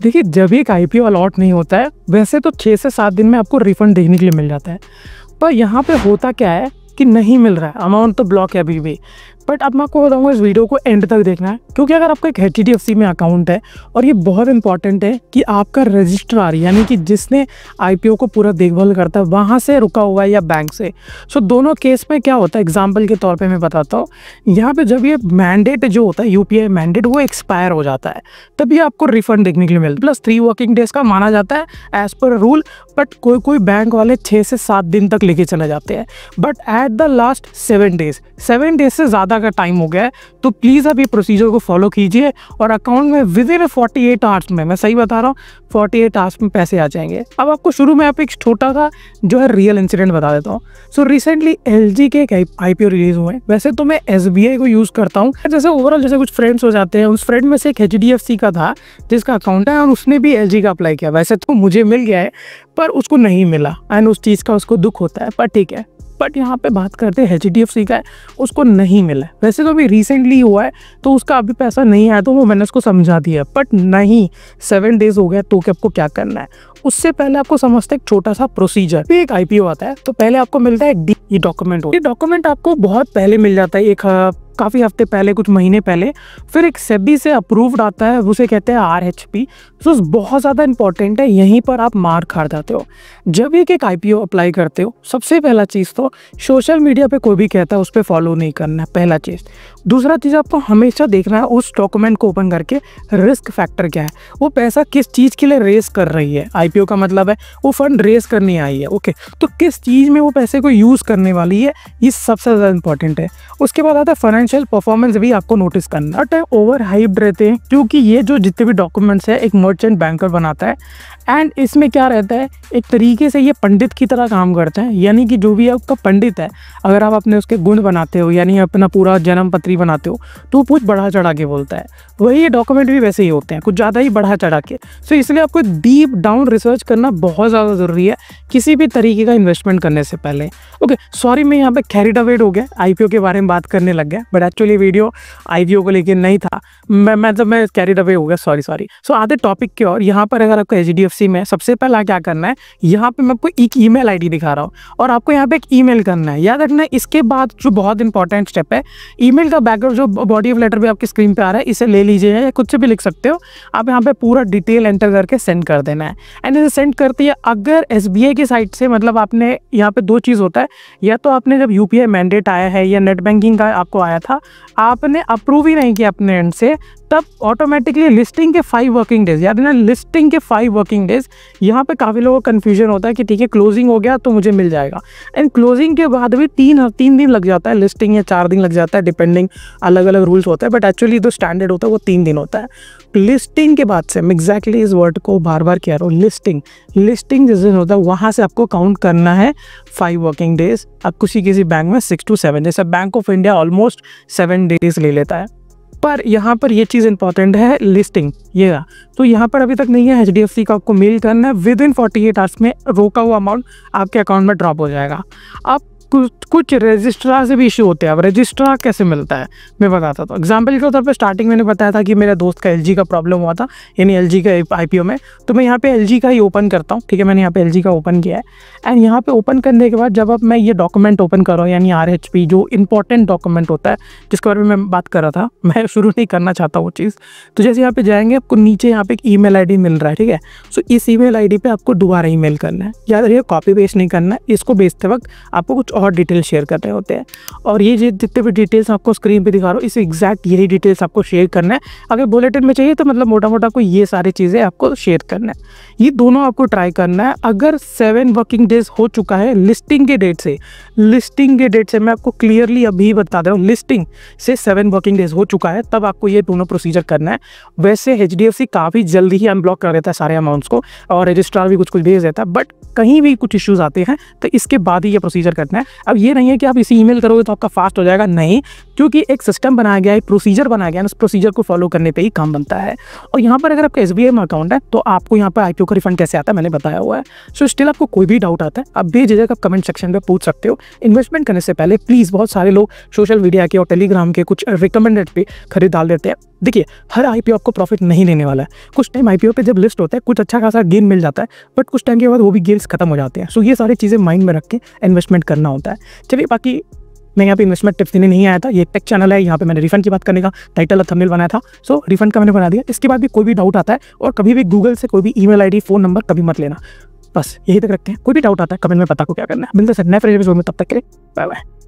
देखिए, जब एक आईपीओ अलॉट नहीं होता है वैसे तो 6 से 7 दिन में आपको रिफंड देखने के लिए मिल जाता है, पर यहाँ पे होता क्या है कि नहीं मिल रहा है, अमाउंट तो ब्लॉक है अभी भी। बट अब मैं आपको बताऊंगा इस वीडियो को एंड तक देखना है, क्योंकि अगर आपका एक HDFC में अकाउंट है, और ये बहुत इंपॉर्टेंट है कि आपका रजिस्ट्रार यानी कि जिसने आईपीओ को पूरा देखभाल करता है वहाँ से रुका हुआ है या बैंक से। सो दोनों केस में क्या होता है, एग्जाम्पल के तौर पर मैं बताता हूँ। यहाँ पर जब ये मैंडेट जो होता है UPI मैंडेट वो एक्सपायर हो जाता है, तभी आपको रिफंड देखने के लिए मिलता है। +3 वर्किंग डेज का माना जाता है एज पर रूल, बट कोई बैंक वाले 6 से 7 दिन तक लेके चले जाते हैं। But at the last 7 days से ज़्यादा का टाइम हो गया है, तो प्लीज़ आप ये प्रोसीजर को फॉलो कीजिए और अकाउंट में विदिन 48 आवर्स में, मैं सही बता रहा हूँ, 48 आवर्स में पैसे आ जाएंगे। अब आपको शुरू में आप एक छोटा सा जो है रियल इंसिडेंट बता देता हूँ। सो रिसेंटली LG के एक आईपीओ रिलीज हुए। वैसे तो मैं SBI को यूज़ करता हूँ, जैसे ओवरऑल जैसे कुछ फ्रेंड्स हो जाते हैं, उस फ्रेंड में से एक HDFC का था जिसका अकाउंट है और उसने भी LG का अप्लाई किया। वैसे तो मुझे मिल गया है पर उसको नहीं मिला एंड उस चीज़ का उसको दुख होता है, पर ठीक है। बट यहाँ पे बात करते हैं HDFC का है, उसको नहीं मिला। वैसे तो अभी रिसेंटली हुआ है तो उसका अभी पैसा नहीं आया, तो वो मैंने उसको समझा दिया, बट नहीं 7 डेज हो गया तो आपको क्या करना है। उससे पहले आपको समझते एक छोटा सा प्रोसीजर। भी एक आईपीओ आता है तो पहले आपको मिलता है ये डॉक्यूमेंट। ये डॉक्यूमेंट आपको बहुत पहले मिल जाता है, काफ़ी हफ्ते पहले, कुछ महीने पहले। फिर एक सेबी से अप्रूव्ड आता है, उसे कहते हैं RHP। तो बहुत ज़्यादा इंपॉर्टेंट है, यहीं पर आप मार खा जाते हो। जब एक आईपीओ अप्लाई करते हो, सबसे पहला चीज़ तो सोशल मीडिया पे कोई भी कहता है उस पर फॉलो नहीं करना है, पहला चीज़। दूसरा चीज़ आपको हमेशा देखना है उस डॉक्यूमेंट को ओपन करके रिस्क फैक्टर क्या है, वो पैसा किस चीज़ के लिए रेस कर रही है। आईपीओ का मतलब है वो फंड रेस करने आई है, ओके, तो किस चीज़ में वो पैसे को यूज़ करने वाली है, ये सबसे ज़्यादा इंपॉर्टेंट है। उसके बाद आता है फाइनेंशियल परफॉर्मेंस, भी आपको नोटिस करना। बट ओवर हाइप्ड रहते हैं, क्योंकि ये जो जितने भी डॉक्यूमेंट्स है एक मर्चेंट बैंकर बनाता है, एंड इसमें क्या रहता है, एक तरीके से ये पंडित की तरह काम करते हैं। यानी कि जो भी आपका पंडित है, अगर आप अपने उसके गुण बनाते हो यानी अपना पूरा जन्म पत्री बनाते हो, तो कुछ बढ़ा चढ़ा के बोलता है। वही ये डॉक्यूमेंट भी वैसे ही होते हैं, कुछ ज़्यादा ही बढ़ा चढ़ा के। सो इसलिए आपको डीप डाउन रिसर्च करना बहुत ज़्यादा ज़रूरी है किसी भी तरीके का इन्वेस्टमेंट करने से पहले। ओके, सॉरी मैं यहाँ पे कैरिड अवे हो गया, आईपीओ के बारे में बात करने लग गया, बट एक्चुअली वीडियो आईपीओ को लेकर नहीं था। मैं कैरिड अवे हो गया, सॉरी। सो आधे टॉपिक के और यहाँ पर अगर आपको HDFC में सबसे पहला क्या करना है, यहाँ पे मैं आपको एक ईमेल आईडी दिखा रहा हूँ और आपको यहाँ पे एक ईमेल करना है, याद रखना है। इसके बाद जो बहुत इंपॉर्टेंट स्टेप है, ईमेल का बैकग्राउंड जो बॉडी ऑफ लेटर भी आपकी स्क्रीन पे आ रहा है, इसे ले लीजिए या खुद से भी लिख सकते हो आप। यहाँ पे पूरा डिटेल एंटर करके सेंड कर देना है। एंड इसे सेंड करती है अगर SBI की साइट से, मतलब आपने यहाँ पे 2 चीज़ होता है, या तो आपने जब UPI मैंडेट आया है या नेट बैंकिंग का आपको आया था, आपने अप्रूव ही नहीं किया अपने एंड से, तब ऑटोमेटिकली लिस्टिंग के 5 वर्किंग डेज, याद है, लिस्टिंग के 5 वर्किंग डेज। यहाँ पे काफ़ी लोगों को कन्फ्यूजन होता है कि ठीक है क्लोजिंग हो गया तो मुझे मिल जाएगा, एंड क्लोजिंग के बाद भी 3 दिन लग जाता है, लिस्टिंग या 4 दिन लग जाता है, डिपेंडिंग, अलग अलग रूल्स होता है, बट एक्चुअली जो स्टैंडर्ड होता है वो 3 दिन होता है। लिस्टिंग के बाद से, मैं एग्जैक्टली इस वर्ड को बार बार कह रहा हूँ, लिस्टिंग जिस दिन होता है वहाँ से आपको काउंट करना है 5 वर्किंग डेज। अब किसी बैंक में 6 to 7, जैसे bank of India almost 7 days ले लेता है। पर यहाँ पर ये चीज़ इंपॉर्टेंट है, लिस्टिंग ये रहा, तो यहाँ पर अभी तक नहीं है। HDFC का आपको मेल करना है, विदिन 48 आवर्स में रोका हुआ अमाउंट आपके अकाउंट में ड्रॉप हो जाएगा। आप कुछ रजिस्ट्रार से भी इशू होते हैं। अब रजिस्ट्रार कैसे मिलता है मैं बताता हूँ। एग्जाम्पल के तौर पे स्टार्टिंग मैंने बताया था कि मेरे दोस्त का LG का प्रॉब्लम हुआ था, यानी LG का आईपीओ में, तो मैं यहाँ पे LG का ही ओपन करता हूँ, ठीक है। मैंने यहाँ पे LG का ओपन किया है, एंड यहाँ पे ओपन करने के बाद जब अब मैं ये डॉक्यूमेंट ओपन कर रहा हूँ, यानी RHP जो इंपॉर्टेंट डॉक्यूमेंट होता है जिसके बारे में मैं बात कर रहा था, मैं शुरू नहीं करना चाहता वो चीज़। तो जैसे यहाँ पे जाएंगे, आपको नीचे यहाँ पे एक ईमेल आईडी मिल रहा है, ठीक है। सो इस ईमेल आईडी पे आपको दोबारा ईमेल करना है, याद रखिए कॉपी पेस्ट नहीं करना है। इसको भेजते वक्त आपको कुछ और डिटेल शेयर करने होते हैं, और ये जितने भी डिटेल्स आपको स्क्रीन पे दिखा रहा हूँ, इस एग्जैक्ट यही डिटेल्स आपको शेयर करना है। अगर बुलेटिन में चाहिए तो मतलब मोटा मोटा कोई ये सारी चीज़ें आपको शेयर करना है। ये दोनों आपको ट्राई करना है। अगर 7 वर्किंग डेज हो चुका है लिस्टिंग के डेट से, मैं आपको क्लियरली अभी बता दे रहा हूँ, लिस्टिंग से 7 वर्किंग डेज हो चुका है, तब आपको ये दोनों प्रोसीजर करना है। वैसे HDFC काफ़ी जल्दी ही अनब्लॉक कर देता है सारे अमाउंट्स को, और रजिस्ट्रार भी कुछ भेज देता है, बट कहीं भी कुछ इश्यूज आते हैं तो इसके बाद ही ये प्रोसीजर करना है। अब ये नहीं है कि आप इसी ईमेल करोगे तो आपका फास्ट हो जाएगा, नहीं, क्योंकि एक सिस्टम बनाया गया है, प्रोसीजर बनाया गया है, उस प्रोसीजर को फॉलो करने पे ही काम बनता है। और यहाँ पर अगर आपका SBI में अकाउंट है तो आपको यहाँ पर IPO का रिफंड कैसे आता है मैंने बताया हुआ है। सो स्टिल आपको कोई भी डाउट आता है आप बेझिझक आप कमेंट सेक्शन में पूछ सकते हो। इन्वेस्टमेंट करने से पहले प्लीज़, बहुत सारे लोग सोशल मीडिया के और टेलीग्राम के कुछ रिकमेंडेड पे खरीद डाल देते हैं। देखिए, हर IPO आपको प्रॉफिट नहीं देने वाला है। कुछ टाइम IPO पे जब लिस्ट होता है कुछ अच्छा खासा गेन मिल जाता है, बट कुछ टाइम के बाद वो भी गेन्स खत्म हो जाते हैं। सो ये सारी चीज़ें माइंड में रख के इन्वेस्टमेंट करना होता है। चलिए, बाकी मैं यहाँ पे इन्वेस्टमेंट टिप्स देने नहीं आया था, ये टेक चैनल है, यहाँ पे मैंने रिफंड की बात करने का टाइटल और थंबनेल बनाया था। सो रिफंड का मैंने बना दिया। इसके बाद भी कोई भी डाउट आता है और कभी भी गूगल से कोई भी email ID फ़ोन नंबर कभी मत लेना, बस यही तक रखते हैं। कोई भी डाउट आता है कमेंट में पता को क्या करना है। मिलते हैं नए फ्रेंड एपिसोड में, तब तक के लिए बाय बाय।